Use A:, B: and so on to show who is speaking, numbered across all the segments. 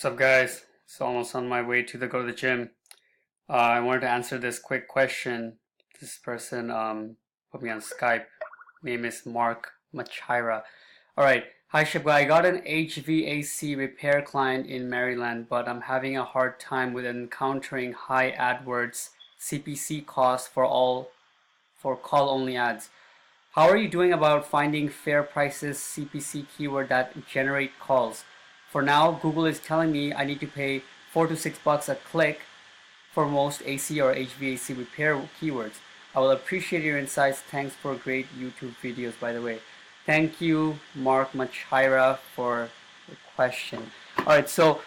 A: What's up, guys? So almost on my way to go to the gym. I wanted to answer this quick question. This person put me on Skype. Name is Mark Machira. All right. Hi, Shibga. I got an HVAC repair client in Maryland, but I'm having a hard time with encountering high AdWords CPC costs for call-only ads. How are you doing about finding fair prices CPC keyword that generate calls? For now, Google is telling me I need to pay $4 to $6 a click for most AC or HVAC repair keywords. I will appreciate your insights. Thanks for great YouTube videos, by the way. Thank you, Mark Machira, for the question. All right, so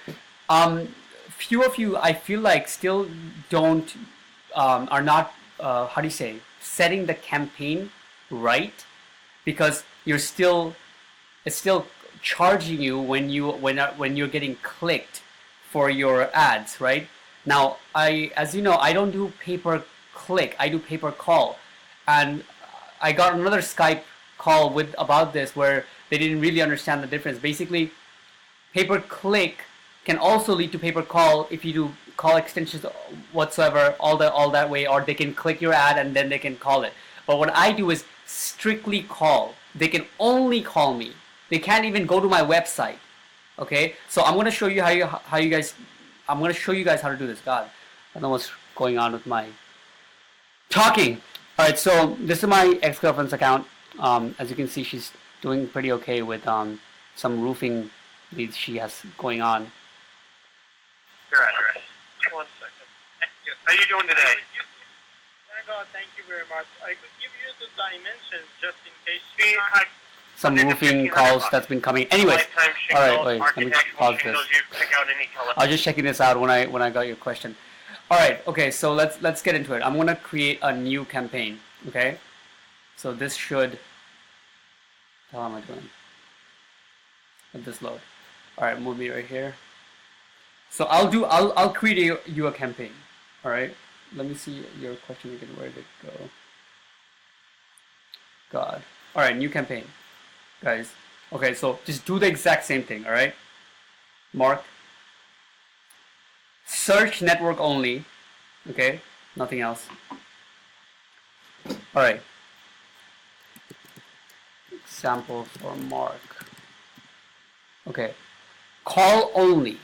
A: few of you, I feel like, still don't are not how do you say, setting the campaign right, because it's still charging you when you're getting clicked for your ads, right? Now, as you know, I don't do pay per click, I do pay per call. And I got another Skype call about this where they didn't really understand the difference. Basically, pay per click can also lead to pay per call if you do call extensions whatsoever, all that way, or they can click your ad and then they can call it. But what I do is strictly call. They can only call me. They can't even go to my website. Okay, so I'm gonna show you I'm gonna show you guys how to do this. God, I don't know what's going on with my talking. All right, so this is my ex-girlfriend's account. As you can see, she's doing pretty okay with some roofing leads she has going on.
B: Your address. 1 second. How are you doing today?
C: Thank you very much. I could give you the dimensions just in case.
A: Some roofing calls that's been coming. Anyways, all right, wait, let me pause this. I was just checking this out when I got your question. All right, okay, so let's get into it. I'm gonna create a new campaign. Okay, so this should. How am I doing? Let this load. All right, move me right here. So I'll create you a campaign. All right. Let me see your question again. Where did it go? God. All right, new campaign, guys. Okay, so just do the exact same thing. All right. Mark. Search network only. Okay. Nothing else. All right. Example for Mark. Okay. Call only.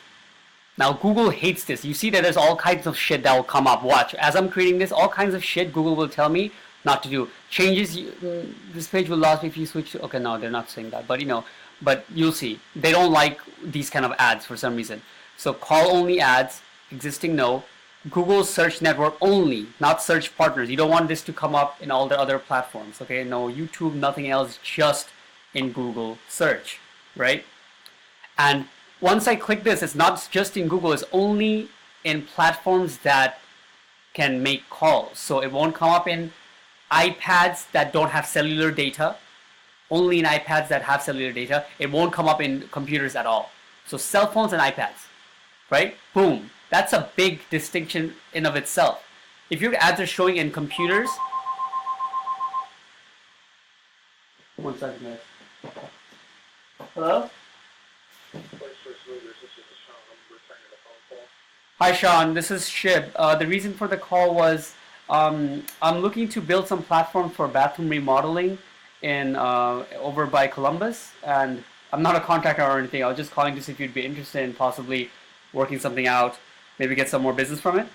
A: Now, Google hates this. You see that there's all kinds of shit that will come up. Watch. As I'm creating this, all kinds of shit Google will tell me not to do. Changes, this page will last if you switch to... Okay, no, they're not saying that. But, but you'll see. They don't like these kind of ads for some reason. So, call only ads, existing no. Google search network only, not search partners. You don't want this to come up in all the other platforms. Okay, no YouTube, nothing else, just in Google search, right? And once I click this, it's not just in Google, it's only in platforms that can make calls. So it won't come up in iPads that don't have cellular data, only in iPads that have cellular data. It won't come up in computers at all. So cell phones and iPads, right? Boom. That's a big distinction in of itself. If your ads are showing in computers, 1 second, guys. Hello? Hi Sean, this is Shib. The reason for the call was I'm looking to build some platform for bathroom remodeling in over by Columbus, and I'm not a contractor or anything. I was just calling to see if you'd be interested in possibly working something out, maybe get some more business from it.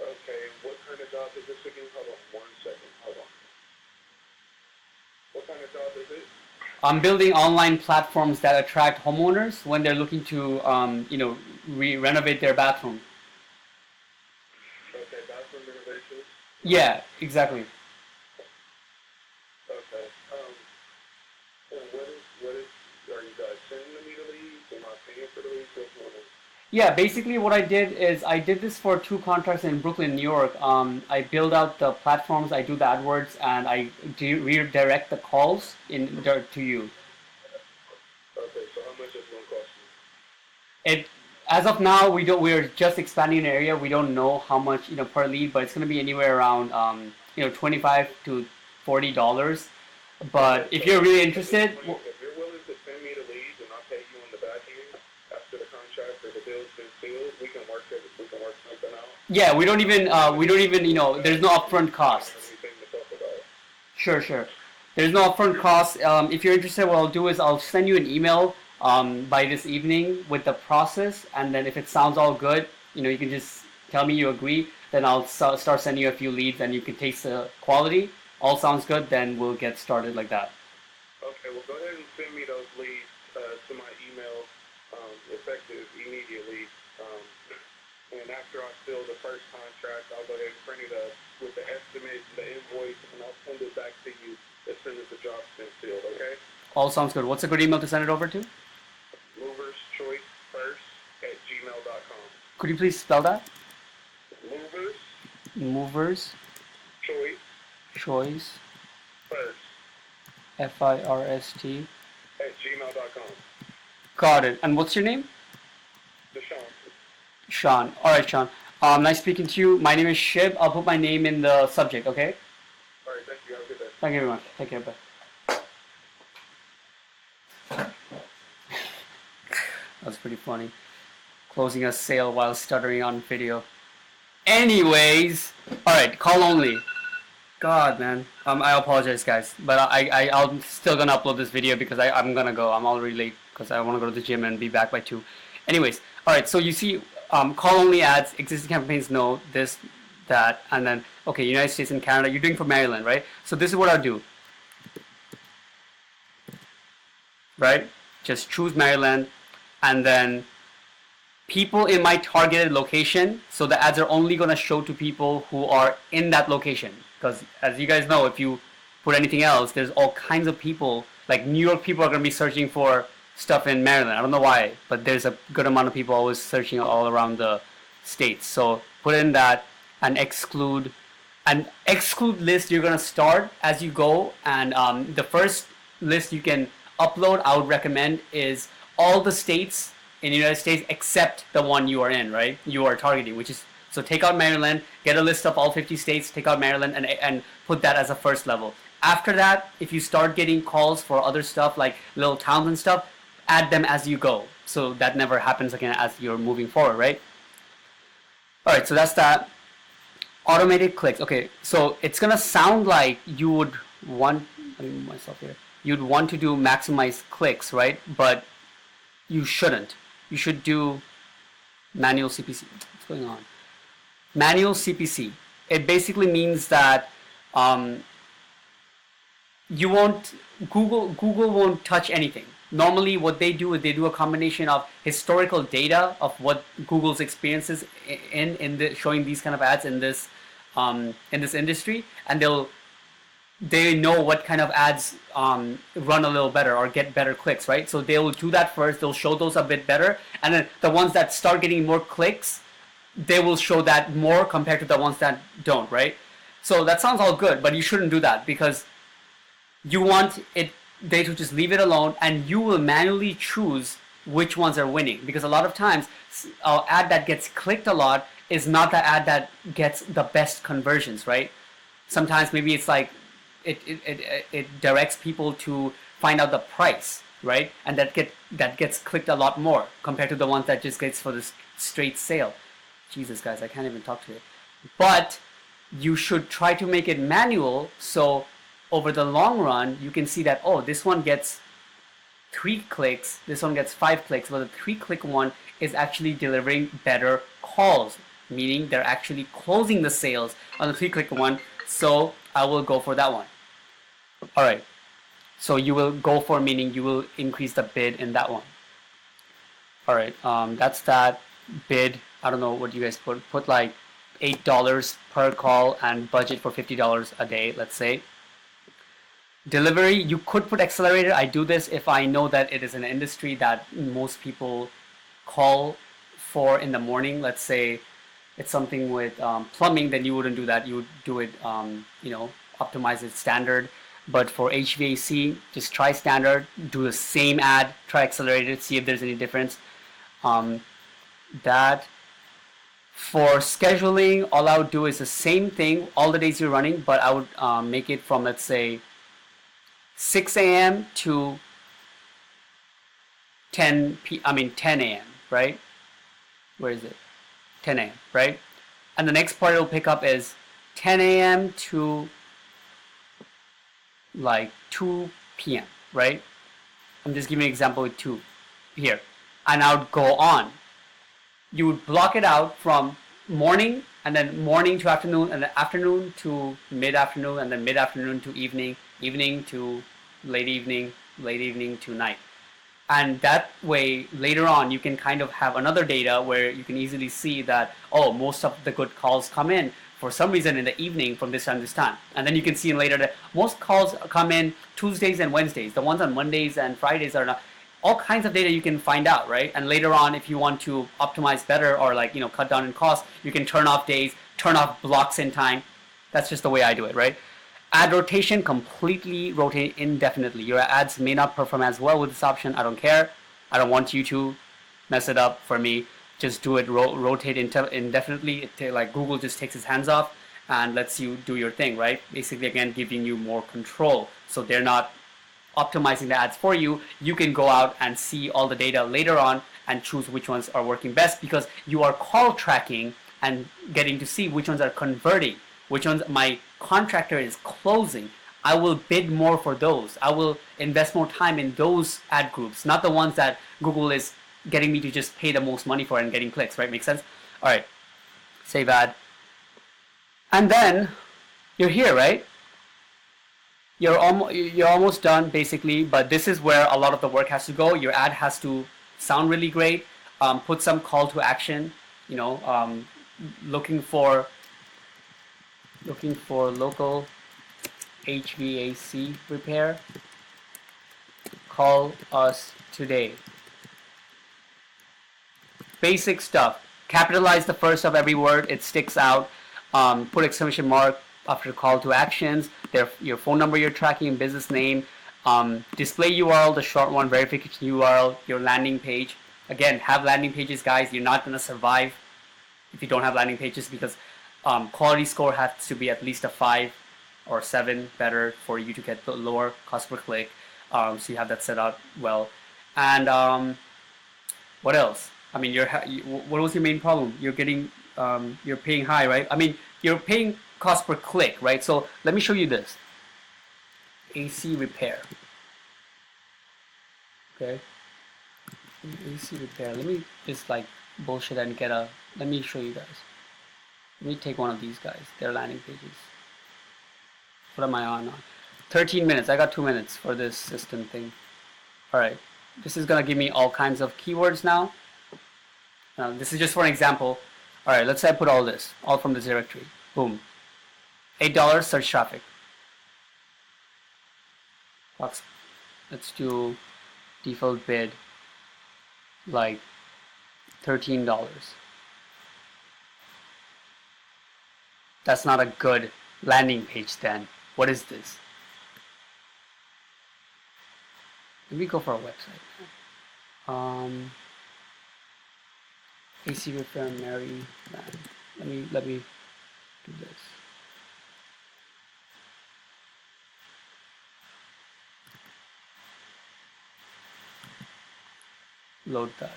C: Okay, what kind of job is this again? Hold on 1 second. Hold on. What kind of job is it?
A: I'm building online platforms that attract homeowners when they're looking to, renovate their bathroom.
C: Okay, bathroom renovations?
A: Yeah, exactly.
C: Okay. And are you guys sending me the leads? Am I paying for the leads?
A: Yeah, basically what I did is I did this for 2 contracts in Brooklyn, New York. I build out the platforms, I do the AdWords, and I redirect the calls to you.
C: Okay, so how much is it going to cost me?
A: As of now, we're just expanding an area. We don't know how much per lead, but it's going to be anywhere around $25 to $40. But if you're really interested,
C: if you're willing to send me the leads and I'll pay you on the back end after the contract. the deal's been sealed, we can work something out.
A: Yeah, we don't even there's no upfront costs.
C: Anything to talk about.
A: Sure. There's no upfront costs. If you're interested, what I'll do is I'll send you an email by this evening with the process, and then if it sounds all good, you can just tell me you agree. Then I'll start sending you a few leads, and you can taste the quality. All sounds good, then we'll get started like that.
C: Okay, well, go ahead and send me those leads to my email, effective immediately. And after I fill the first contract, I'll go ahead and print it up with the estimate, the invoice, and I'll send it back to you as soon as the job's been sealed, okay?
A: All sounds good. What's a good email to send it over to?
C: moverschoicefirst@gmail.com.
A: Could you please spell that?
C: Movers
A: Choice
C: First
A: FIRST
C: @gmail.com.
A: Got it. And what's your name?
C: Deshaun.
A: Sean. Alright, Sean. Nice speaking to you. My name is Shib. I'll put my name in the subject, okay?
C: All right, thank you. Have a good day.
A: Thank you very much. Take care. Bye. That's pretty funny. Closing a sale while stuttering on video. Anyways, alright, call only. God, man. I apologize, guys. But I'm still gonna upload this video because I'm gonna go. I'm already late because I want to go to the gym and be back by 2. Anyways, alright, so you see, call only ads, existing campaigns, no, this, that, and then, okay, United States and Canada, you're doing for Maryland, right? So this is what I'll do. Right? Just choose Maryland, and then people in my targeted location, so the ads are only going to show to people who are in that location. Because as you guys know, if you put anything else, there's all kinds of people, like New York people are going to be searching for stuff in Maryland. I don't know why, but there's a good amount of people always searching all around the states. So put in that and exclude. An exclude list you're going to start as you go, and the first list you can upload, I would recommend, is all the states in the United States except the one you are in, right? You are targeting, which is, so take out Maryland, get a list of all 50 states, take out Maryland, and put that as a first level. After that, if you start getting calls for other stuff like little towns and stuff, add them as you go. So that never happens again as you're moving forward, right? Alright, so that's that. Automated clicks. Okay, so it's gonna sound like you would want, let me move myself here. You'd want to do maximize clicks, right? But you shouldn't. You should do manual CPC. What's going on? Manual CPC. It basically means that you won't, Google won't touch anything. Normally what they do is they do a combination of historical data of what Google's experiences showing these kind of ads in this industry, and they know what kind of ads run a little better or get better clicks, right? So they'll do that first, they'll show those a bit better, and then the ones that start getting more clicks, they will show that more compared to the ones that don't, right? So that sounds all good, but you shouldn't do that because you want they to just leave it alone, and you will manually choose which ones are winning, because a lot of times an ad that gets clicked a lot is not the ad that gets the best conversions, right? Sometimes maybe it's like it directs people to find out the price, right? And that gets clicked a lot more compared to the ones that just gets for this straight sale. Jesus, guys, I can't even talk to it. But you should try to make it manual, so over the long run you can see that, oh, this one gets 3 clicks, this one gets 5 clicks, but the 3-click one is actually delivering better calls, meaning they're actually closing the sales on the 3-click one, so I will go for that one. Alright, so you will go for, meaning you will increase the bid in that one. Alright, that's that. Bid, I don't know what you guys put like $8 per call and budget for $50 a day, let's say. Delivery, you could put accelerator. I do this if I know that it is an industry that most people call for in the morning. Let's say it's something with plumbing, then you wouldn't do that. You would do it, optimize it standard. But for HVAC, just try standard, do the same ad, try accelerated, see if there's any difference. That for scheduling, all I would do is the same thing all the days you're running, but I would make it from, let's say, 6 a.m. to 10 a.m., right? where is it? 10 a.m., right? And the next part it'll pick up is 10 a.m. to like 2 p.m., right? I'm just giving an example with 2 here. And I would go on. You would block it out from morning, and then morning to afternoon, and then afternoon to mid-afternoon, and then mid-afternoon to evening, evening to late evening to night. And that way, later on, you can kind of have another data where you can easily see that, oh, most of the good calls come in for some reason in the evening from this time to this time. And then you can see later that most calls come in Tuesdays and Wednesdays. The ones on Mondays and Fridays are not. All kinds of data you can find out, right? And later on, if you want to optimize better or like, cut down in cost, you can turn off days, turn off blocks in time. That's just the way I do it, right? Ad rotation, completely rotate indefinitely. Your ads may not perform as well with this option. I don't care. I don't want you to mess it up for me. Just do it, rotate indefinitely. Like Google just takes its hands off and lets you do your thing, right? Basically, again, giving you more control. So they're not optimizing the ads for you. You can go out and see all the data later on and choose which ones are working best, because you are call tracking and getting to see which ones are converting, which ones my contractor is closing. I will bid more for those. I will invest more time in those ad groups, not the ones that Google is getting me to just pay the most money for and getting clicks, right? Makes sense? All right, save ad. And then you're here, right? You're almost done basically, but this is where a lot of the work has to go. Your ad has to sound really great. Put some call to action. Looking for local HVAC repair. Call us today. Basic stuff. Capitalize the first of every word. It sticks out. Put exclamation mark after call to actions, your phone number you're tracking, business name, display URL, the short one, verification URL, your landing page. Again, have landing pages, guys. You're not going to survive if you don't have landing pages, because quality score has to be at least a 5 or 7 better for you to get the lower cost per click. So you have that set up well. And what else? I mean, what was your main problem? You're paying high, right? I mean, you're paying cost per click, right? So let me show you this. AC repair. Okay. AC repair. Let me just like bullshit and let me show you guys. Let me take one of these guys. Their landing pages. What am I on now? 13 minutes. I got 2 minutes for this system thing. Alright. This is gonna give me all kinds of keywords now. Now this is just for an example. Alright, let's say I put all this. All from this directory. Boom. $8 search traffic. Let's do default bid like $13. That's not a good landing page then. What is this? Let me go for a website. AC repair Maryland. Let me do this. Load that.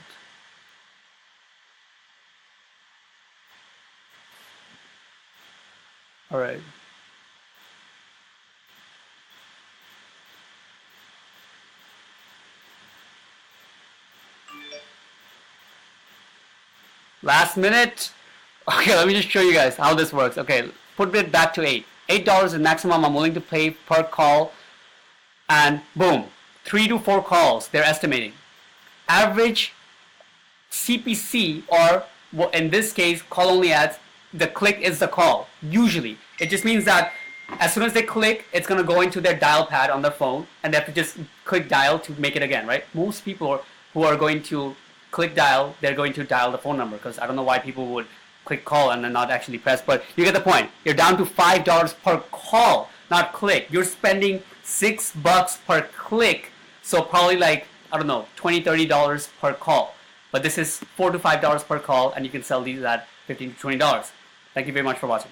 A: All right. Last minute. Okay, let me just show you guys how this works. Okay, put it back to $8 is maximum I'm willing to pay per call, and boom, 3 to 4 calls they're estimating. Average CPC, or in this case, call only ads, the click is the call. Usually, it just means that as soon as they click, it's gonna go into their dial pad on their phone, and they have to just click dial to make it again, right? Most people who are going to click dial, they're going to dial the phone number, because I don't know why people would click call and then not actually press, but you get the point. You're down to $5 per call, not click. You're spending $6 per click, so probably like, I don't know, $20, $30 per call. But this is $4 to $5 per call, and you can sell these at $15 to $20. Thank you very much for watching.